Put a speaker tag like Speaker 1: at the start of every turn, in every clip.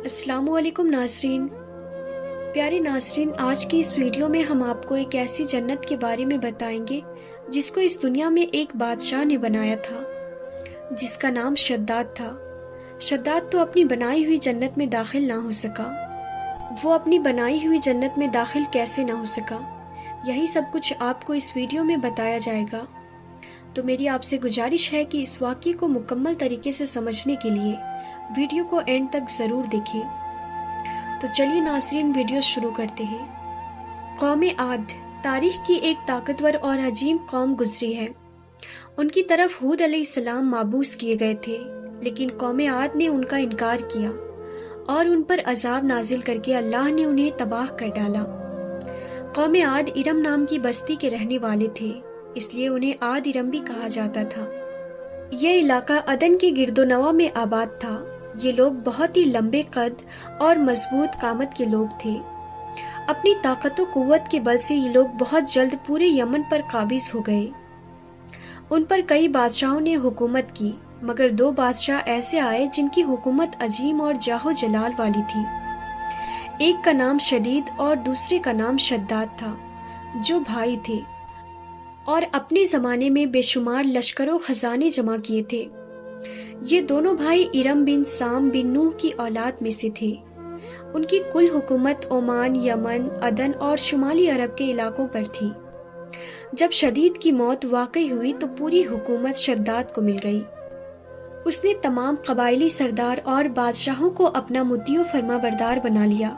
Speaker 1: अस्सलाम वालेकुम नाज़रीन। प्यारे नाज़रीन, आज की इस वीडियो में हम आपको एक ऐसी जन्नत के बारे में बताएंगे जिसको इस दुनिया में एक बादशाह ने बनाया था, जिसका नाम शद्दाद था। शद्दाद तो अपनी बनाई हुई जन्नत में दाखिल ना हो सका। वो अपनी बनाई हुई जन्नत में दाखिल कैसे ना हो सका, यही सब कुछ आपको इस वीडियो में बताया जाएगा। तो मेरी आपसे गुजारिश है कि इस वाक़ये को मुकम्मल तरीके से समझने के लिए वीडियो को एंड तक ज़रूर देखें। तो चलिए नाज़रीन, वीडियो शुरू करते हैं। कौम आद तारीख़ की एक ताकतवर और अजीम कौम गुजरी है। उनकी तरफ हूद अलैहिस्सलाम माबूस किए गए थे, लेकिन कौम आद ने उनका इनकार किया और उन पर अजाब नाजिल करके अल्लाह ने उन्हें तबाह कर डाला। कौम आद इरम नाम की बस्ती के रहने वाले थे, इसलिए उन्हें आद इरम भी कहा जाता था। यह इलाका अदन के गिरदोनवा में आबाद था। ये लोग बहुत ही लंबे कद और मजबूत कामत के लोग थे। अपनी ताकत और कुव्वत के बल से ये लोग बहुत जल्द पूरे यमन पर काबिज हो गए। उन पर कई बादशाहों ने हुकूमत की, मगर दो बादशाह ऐसे आए जिनकी हुकूमत अजीम और जाहो जलाल वाली थी। एक का नाम शदीद और दूसरे का नाम शद्दाद था, जो भाई थे और अपने ज़माने में बेशुमार लश्करों खजाने जमा किए थे। ये दोनों भाई इरम बिन साम बिन नूह की औलाद में से थे। उनकी कुल हुकूमत ओमान, यमन, अदन और शुमाली अरब के इलाकों पर थी। जब शदीद की मौत वाकई हुई तो पूरी हुकूमत शद्दाद को मिल गई। उसने तमाम कबायली सरदार और बादशाहों को अपना मुद्दीओ फरमाबरदार बना लिया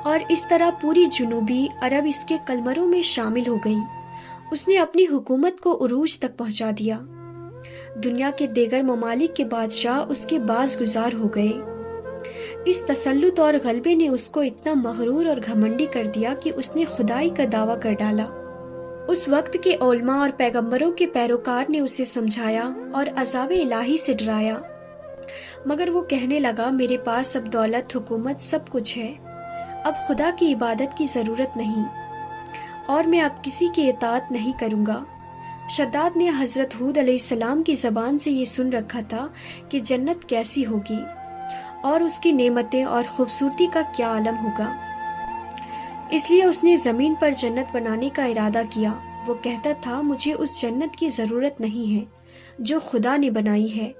Speaker 1: और इस तरह पूरी जुनूबी अरब इसके कलमरों में शामिल हो गई। उसने अपनी हुकूमत को उरूज तक पहुंचा दिया। दुनिया के देगर ममालिक के बादशाह उसके बाज़गुज़ार हो गए। इस तसल्लुत और गलबे ने उसको इतना मगरूर और घमंडी कर दिया कि उसने खुदाई का दावा कर डाला। उस वक्त के उलमा और पैगंबरों के पैरोकार ने उसे समझाया और अज़ाब इलाही से डराया, मगर वो कहने लगा, मेरे पास अब दौलत, हुकूमत सब कुछ है, अब खुदा की इबादत की ज़रूरत नहीं और मैं अब किसी की इताअत नहीं करूँगा। शद्दाद ने हज़रत हूद अलैहिस्सलाम की ज़बान से ये सुन रखा था कि जन्नत कैसी होगी और उसकी नेमतें और ख़ूबसूरती का क्या आलम होगा, इसलिए उसने ज़मीन पर जन्नत बनाने का इरादा किया। वो कहता था, मुझे उस जन्नत की ज़रूरत नहीं है जो खुदा ने बनाई है।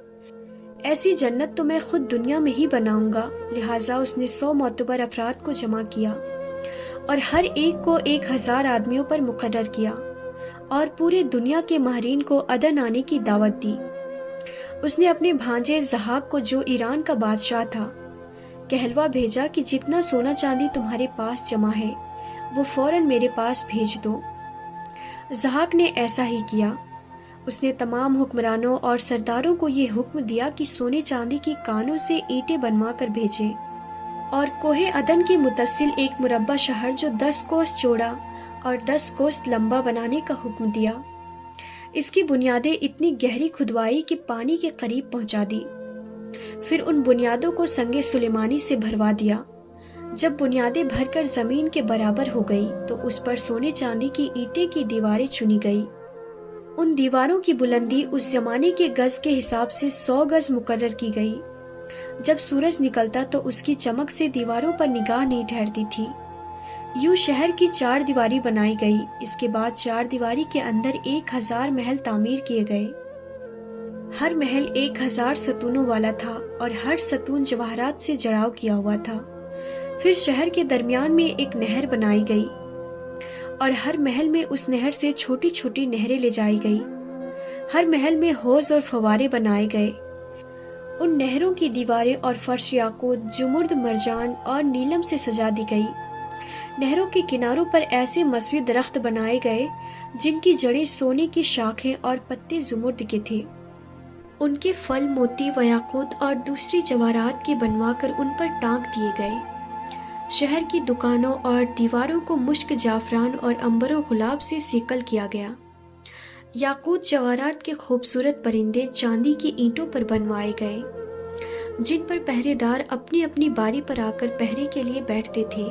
Speaker 1: ऐसी जन्नत तो मैं खुद दुनिया में ही बनाऊंगा। लिहाजा उसने 100 मोतबर अफराद को जमा किया और हर एक को 1000 आदमियों पर मुकर्रर किया और पूरे दुनिया के माहरीन को अदन आने की दावत दी। उसने अपने भांजे ज़हाक को, जो ईरान का बादशाह था, कहलवा भेजा कि जितना सोना चांदी तुम्हारे पास जमा है वो फौरन मेरे पास भेज दो। ज़हाक ने ऐसा ही किया। उसने तमाम हुक्मरानों और सरदारों को ये हुक्म दिया कि सोने चांदी की कानों से ईंटें बनवा कर भेजें और कोहे अदन के मुतसिल एक मुरब्बा शहर जो 10 कोस चौड़ा और 10 कोस लंबा बनाने का हुक्म दिया। इसकी बुनियादें इतनी गहरी खुदवाई कि पानी के करीब पहुंचा दी। फिर उन बुनियादों को संगे सुलेमानी से भरवा दिया। जब बुनियादें भरकर ज़मीन के बराबर हो गई तो उस पर सोने चांदी की ईंटें की दीवारें चुनी गई। उन दीवारों की बुलंदी उस जमाने के गज के हिसाब से 100 गज मुकर्रर की गई। जब सूरज निकलता तो उसकी चमक से दीवारों पर निगाह नहीं ठहरती थी। यूं शहर की 4 दीवारी बनाई गई। इसके बाद 4 दीवारी के अंदर 1000 महल तामीर किए गए। हर महल 1000 सतूनों वाला था और हर सतून जवाहरात से जड़ाव किया हुआ था। फिर शहर के दरमियान में एक नहर बनाई गई और हर महल में उस नहर से छोटी छोटी नहरें ले जाई गई। हर महल में हौज और फवारे बनाए गए। उन नहरों की दीवारें और फर्श याकूत, जुमुर्द, मरजान और नीलम से सजा दी गई। नहरों के किनारों पर ऐसे मसवी दरख्त बनाए गए जिनकी जड़ें सोने की शाखें और पत्ते जुमुर्द के थे। उनके फल मोती व याकूत और दूसरी जवाहरात के बनवाकर उन पर टांग दिए गए। शहर की दुकानों और दीवारों को मुश्क, जाफरान और अंबर गुलाब से सेकल किया गया। याकूत जवाहरात के खूबसूरत परिंदे चांदी की ईंटों पर बनवाए गए, जिन पर पहरेदार अपनी अपनी बारी पर आकर पहरे के लिए बैठते थे।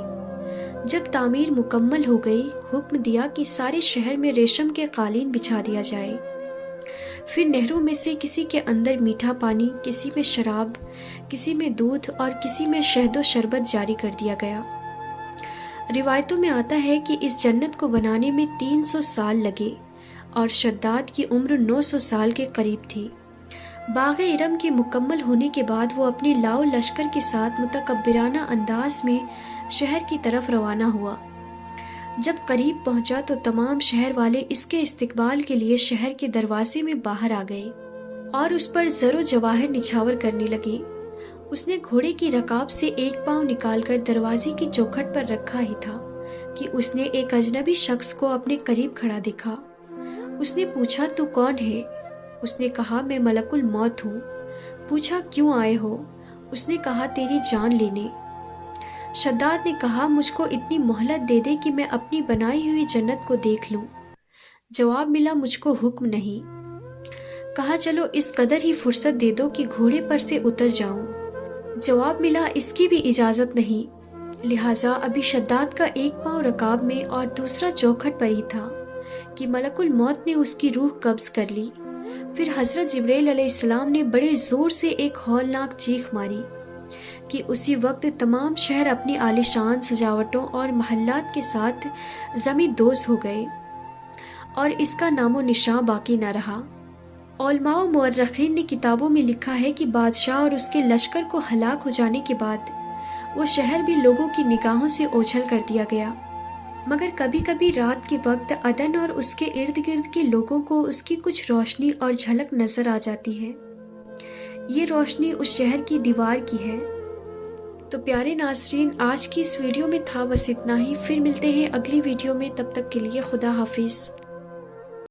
Speaker 1: जब तामीर मुकम्मल हो गई, हुक्म दिया कि सारे शहर में रेशम के कालीन बिछा दिया जाए। پھر نہروں میں سے کسی کے اندر میٹھا پانی، کسی میں شراب، کسی میں دودھ اور کسی میں شہد و شربت جاری کر دیا گیا۔ روایتوں میں آتا ہے کہ اس جنت کو بنانے میں 300 سال لگے اور شداد کی عمر 900 سال کے قریب تھی۔ باغ ارم کے مکمل ہونے کے بعد وہ اپنے لاؤ لشکر کے ساتھ متکبرانہ انداز میں شہر کی طرف روانہ ہوا۔ جب قریب پہنچا تو تمام شہر والے اس کے استقبال کے لیے شہر کے دروازے میں باہر آ گئے اور اس پر زر و جواہر نچھاور کرنے لگے۔ اس نے گھوڑے کی رکاب سے ایک پاؤں نکال کر دروازے کی چوکھٹ پر رکھا ہی تھا کہ اس نے ایک اجنبی شخص کو اپنے قریب کھڑا دیکھا۔ اس نے پوچھا، تو کون ہے؟ اس نے کہا، میں ملک الموت ہوں۔ پوچھا، کیوں آئے ہو؟ اس نے کہا، تیری جان لینے۔ شداد نے کہا، مجھ کو اتنی مہلت دے دے کہ میں اپنی بنائی ہوئی جنت کو دیکھ لوں۔ جواب ملا، مجھ کو حکم نہیں۔ کہا، چلو اس قدر ہی فرصت دے دو کہ گھوڑے پر سے اتر جاؤں۔ جواب ملا، اس کی بھی اجازت نہیں۔ لہٰذا ابھی شداد کا ایک پاؤں رکاب میں اور دوسرا چوکھٹ پر ہی تھا کہ ملک الموت نے اس کی روح قبض کر لی۔ پھر حضرت جبرائیل علیہ السلام نے بڑے زور سے ایک ہولناک چیخ ماری کہ اسی وقت تمام شہر اپنی عالیشان سجاوٹوں اور محلات کے ساتھ زمین دوز ہو گئے اور اس کا نام و نشان باقی نہ رہا۔ علماء و مورخین نے کتابوں میں لکھا ہے کہ بادشاہ اور اس کے لشکر کو ہلاک ہو جانے کے بعد وہ شہر بھی لوگوں کی نگاہوں سے اوجھل کر دیا گیا، مگر کبھی کبھی رات کے وقت عدن اور اس کے ارد گرد کے لوگوں کو اس کی کچھ روشنی اور جھلک نظر آ جاتی ہے۔ یہ روشنی اس شہر کی دیوار کی ہے۔ تو پیارے ناظرین، آج کی اس ویڈیو میں تھا بس اتنا ہی۔ پھر ملتے ہیں اگلی ویڈیو میں، تب تک کے لیے خدا حافظ۔